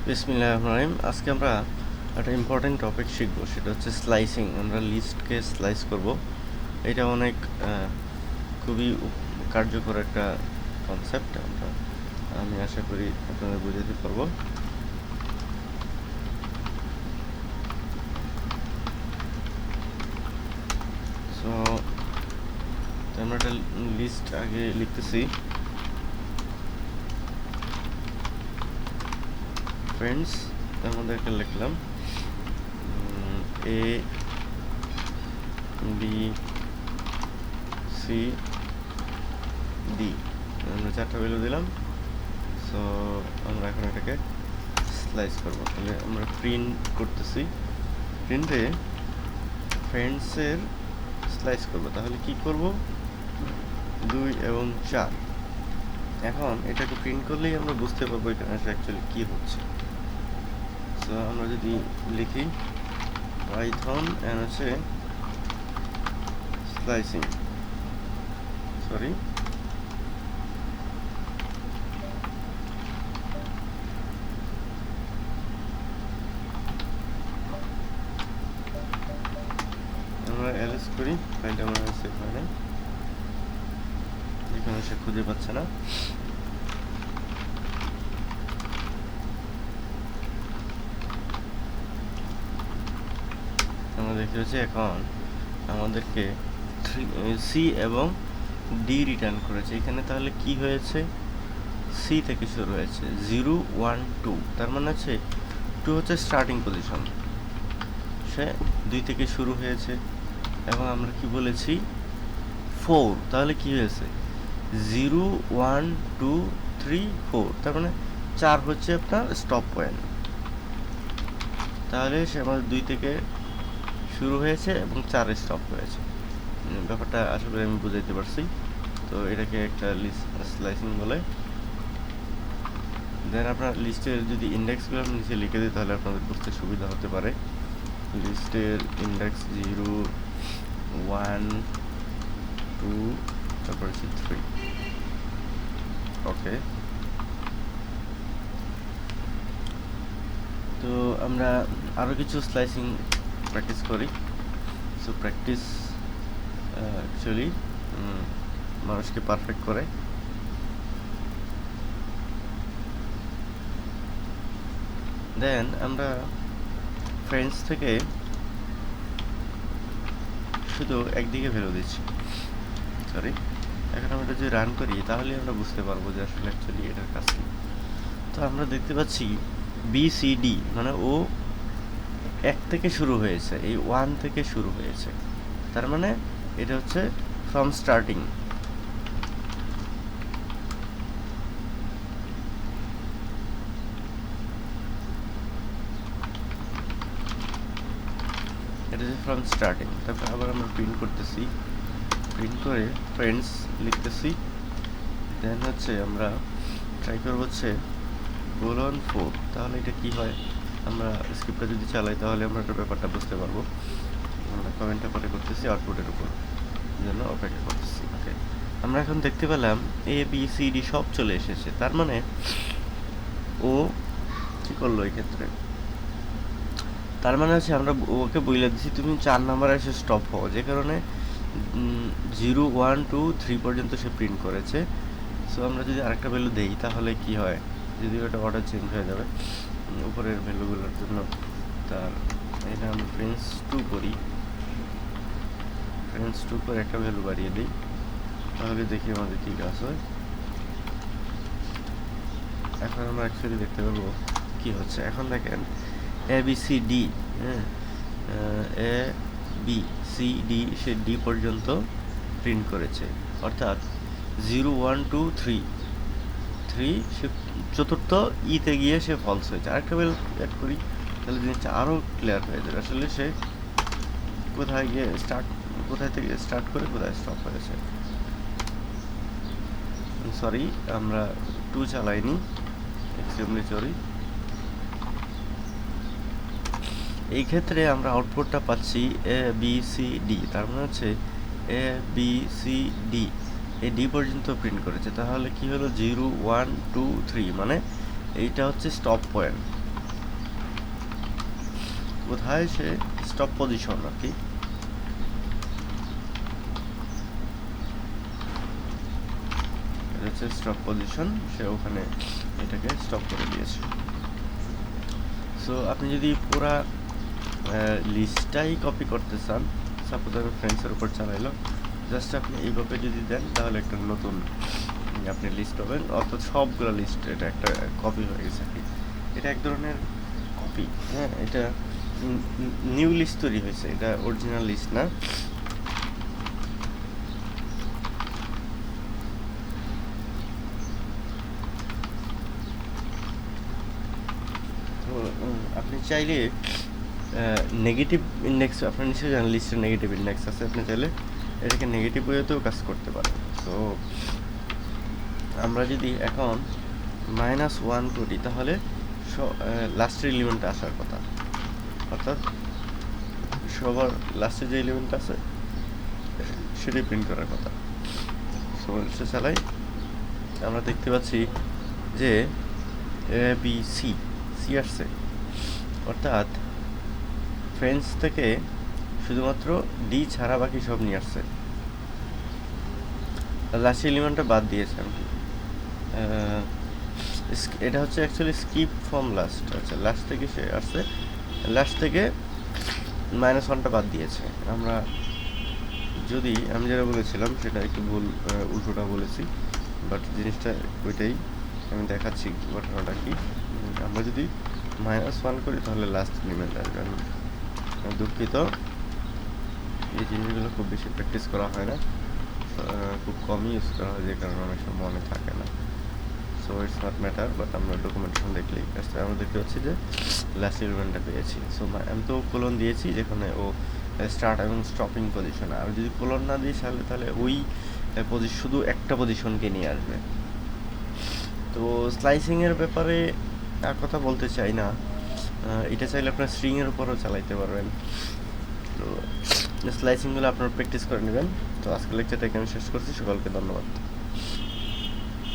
বিসমিল্লাহির রহমানির রহিম। আজকে আমরা একটা ইম্পর্টেন্ট টপিক শিখব, সেটা হচ্ছে স্লাইসিং। আমরা লিস্টকে স্লাইস করব। এটা অনেক খুবই কার্যকর একটা কনসেপ্ট। আমি আশা করি আপনাদের বুঝাতে পারবো। সো আমরা একটা লিস্ট আগে লিখতেছি। ফ্রেন্ডস, তার মধ্যে একটা লিখলাম এ বি সি ডি, আমরা 4টা ভ্যালু দিলাম। সো আমরা এখন এটাকে স্লাইস করব। তাহলে আমরা প্রিন্ট করতেছি, প্রিন্টে ফ্রেন্ডসের স্লাইস করব। তাহলে কি করব, 2 এবং 4। এখন এটাকে প্রিন্ট করলেই আমরা বুঝতে পারবো এখানে অ্যাকচুয়ালি কি হচ্ছে। সো আমরা যদি লিখি পাইথন এন্ড হচ্ছে স্লাইসিং, সরি আমরা এলএস করি, ফাইলটা আমরা সেভ হয় না, এখানে সে খুঁজে পাচ্ছে না। আমরা দেখতে পাচ্ছি এখন আমাদেরকে সি এবং ডি রিটার্ন করেছে এখানে। তাহলে কি হয়েছে, সি থেকে শুরু হয়েছে 0 1 2, তার মানে হচ্ছে 2 হচ্ছে স্টার্টিং পজিশন, সে 2 থেকে শুরু হয়েছে। এবং আমরা কি বলেছি 4, তাহলে কি হয়েছে 0 1 2 3 4, তার মানে 4 হচ্ছে আপনার স্টপ পয়েন্ট। তাহলে সে আমাদের 2 থেকে শুরু হয়েছে এবং 4 স্টপ হয়েছে। ব্যাপারটা আসলে আমি বুঝাইতে পারছি। তো এটাকে একটা স্লাইসিং বলে। দেন আপনার লিস্টের যদি ইন্ডেক্সগুলো আমি নিচে লিখে দিই তাহলে আপনাদের বুঝতে সুবিধা হতে পারে। লিস্টের ইন্ডেক্স 0 1 2 তারপর হচ্ছে 3। ওকে, তো আমরা আরও কিছু স্লাইসিং প্র্যাকটিস করি। সো প্র্যাকটিস অ্যাকচুয়ালি মানুষকে পারফেক্ট করে। দেন আমরা ফ্রেন্ডস থেকে শুধু একদিকে ভ্যালু দিচ্ছি, সরি। এখন আমরা যদি রান করি তাহলে আমরা বুঝতে পারবো যে আসলে অ্যাকচুয়ালি এটার কাজ কি। তো আমরা দেখতে পাচ্ছি বিসিডি মানে ও 1 থেকে শুরু হয়েছে, এই 1 থেকে শুরু হয়েছে, তার মানে এটা হচ্ছে ফ্রম স্টার্টিং। এটা হচ্ছে ফ্রম স্টার্টিং। তারপর আবার আমরা প্রিন্ট করতেছি, প্রিন্ট করে ফ্রেন্ডস লিখতেছি। দেন হচ্ছে আমরা ট্রাই করবো হচ্ছে কোলন 4। তাহলে এটা কি হয়, আমরা স্ক্রিপ্টটা যদি চালাই তাহলে আমরা একটা ব্যাপারটা বুঝতে পারবো। আমরা কমেন্টটা পরে করতেছি আউটপুটের উপর, জন্য অপেক্ষা করতেছি। ওকে, আমরা এখন দেখতে পেলাম এ বি সি ডি সব চলে এসেছে। তার মানে ও কি করলো এই ক্ষেত্রে, তার মানে হচ্ছে আমরা ওকে বলে দিচ্ছি তুমি 4 নাম্বারে এসে স্টপ হও, যে কারণে 0 1 2 3 পর্যন্ত সে প্রিন্ট করেছে। সো আমরা যদি আরেকটা ভ্যালু দেই তাহলে কি হয়, যদি ওটা অর্ডার চেঞ্জ হয়ে যাবে উপরের ভ্যালুগুলোর জন্য। তার এটা আমরা ফ্রেন্ডস 2 করি, ফ্রেন্ডস 2 করে একটা ভ্যালু বাড়িয়ে দিই, তাহলে দেখি আমাদের কী কাজ হয়। এখন আমরা অ্যাকচুয়ালি দেখতে পাবো কি হচ্ছে। এখন দেখেন এ বি সি ডি, হ্যাঁ, A B C D, say D পর্যন্ত প্রিন্ট করেছে, অর্থাৎ 0 1 2 3 3 সে চতুর্থ ইতে গিয়ে সে ফলস হয়েছে। আরেকটা ভ্যালু অ্যাড করি, তাহলে জিনিসটা আরও ক্লিয়ার হয়ে যাবে আসলে সে কোথায় গিয়ে কোথায় থেকে স্টার্ট করে কোথায় স্টপ হয়েছে। সরি, আমরা 2 চালাইনি, এক্সট্রিমলি সরি। এই ক্ষেত্রে আমরা আউটপুটটা পাচ্ছি এ বি সি ডি, তার মানে হচ্ছে এ বি সি ডি এই ডি পর্যন্ত প্রিন্ট করেছে। তাহলে কি হলো 0 1 2 3, মানে এইটা হচ্ছে স্টপ পয়েন্ট। কোথায় সে স্টপ পজিশন আর কি, এটা হচ্ছে স্টপ পজিশন, সে ওখানে এটাকে স্টপ করে দিয়েছে। সো আপনি যদি পুরা লিস্টটাই কপি করতে চান, সাপোজ আমি ফ্রেন্ডসের উপর চালাইলাম, জাস্ট আপনি এইভাবে যদি দেন তাহলে একটা নতুন আপনি লিস্ট পাবেন, অর্থাৎ সবগুলো লিস্ট এটা একটা কপি হয়ে গেছে আর কি। এটা এক ধরনের কপি, হ্যাঁ, এটা নিউ লিস্ট তৈরি হয়েছে, এটা অরিজিনাল লিস্ট না। তো আপনি চাইলে নেগেটিভ ইন্ডেক্স, আপনার নিশ্চয়ই জানেন লিস্টের নেগেটিভ ইন্ডেক্স আছে, আপনি চাইলে এটাকে নেগেটিভ ওয়েতেও কাজ করতে পারেন। সো আমরা যদি এখন -1 করি তাহলে লাস্টের এলিমেন্টটা আসার কথা, অর্থাৎ সবার লাস্টে যে এলিমেন্ট আছে সেটাই প্রিন্ট করার কথা। সো এটা চালাই, আমরা দেখতে পাচ্ছি যে এ বি সি সি আসছে, অর্থাৎ ফ্রেন্ডস থেকে শুধুমাত্র ডি ছাড়া বাকি সব নিয়ে আসছে, লাস্ট এলিমেন্টটা বাদ দিয়েছে আর কি। এটা হচ্ছে অ্যাকচুয়ালি স্কিপ ফ্রম লাস্ট, আচ্ছা লাস্ট থেকে সে আসছে, লাস্ট থেকে -1টা বাদ দিয়েছে। আমরা যদি আমি যেটা বলেছিলাম সেটা একটু ভুল, উল্টোটা বলেছি, বাট জিনিসটা ওইটাই আমি দেখাচ্ছি ঘটনাটা কি। আমরা যদি -1 করি তাহলে লাস্ট এলিমেন্ট আসবে। আমি দুঃখিত, এই জিনিসগুলো খুব বেশি প্র্যাকটিস করা হয় না, খুব কমই ইউজ করা হয়, যে কারণে অনেক সময় মনে থাকে না। So it's not matter, but আমরা ডকুমেন্টেশন দেখলেই আমরা দেখতে পাচ্ছি যে লাস্ট এলিমেন্টটা পেয়েছি। সো আমি তো কোলন দিয়েছি যেখানে ও স্টার্ট এবং স্টপিং পজিশন, আর যদি কোলন না দিই তাহলে ওই শুধু একটা পজিশনকে নিয়ে আসবে। তো স্লাইসিংয়ের ব্যাপারে আর কথা বলতে চাই না, এটা চাইলে আপনার স্ট্রিংয়ের উপরও চালাইতে পারবেন। তো স্লাইসিংগুলো আপনারা প্র্যাকটিস করে নেবেন। তো আজকের লেকচারটা এখানে শেষ করছি, সকলকে ধন্যবাদ।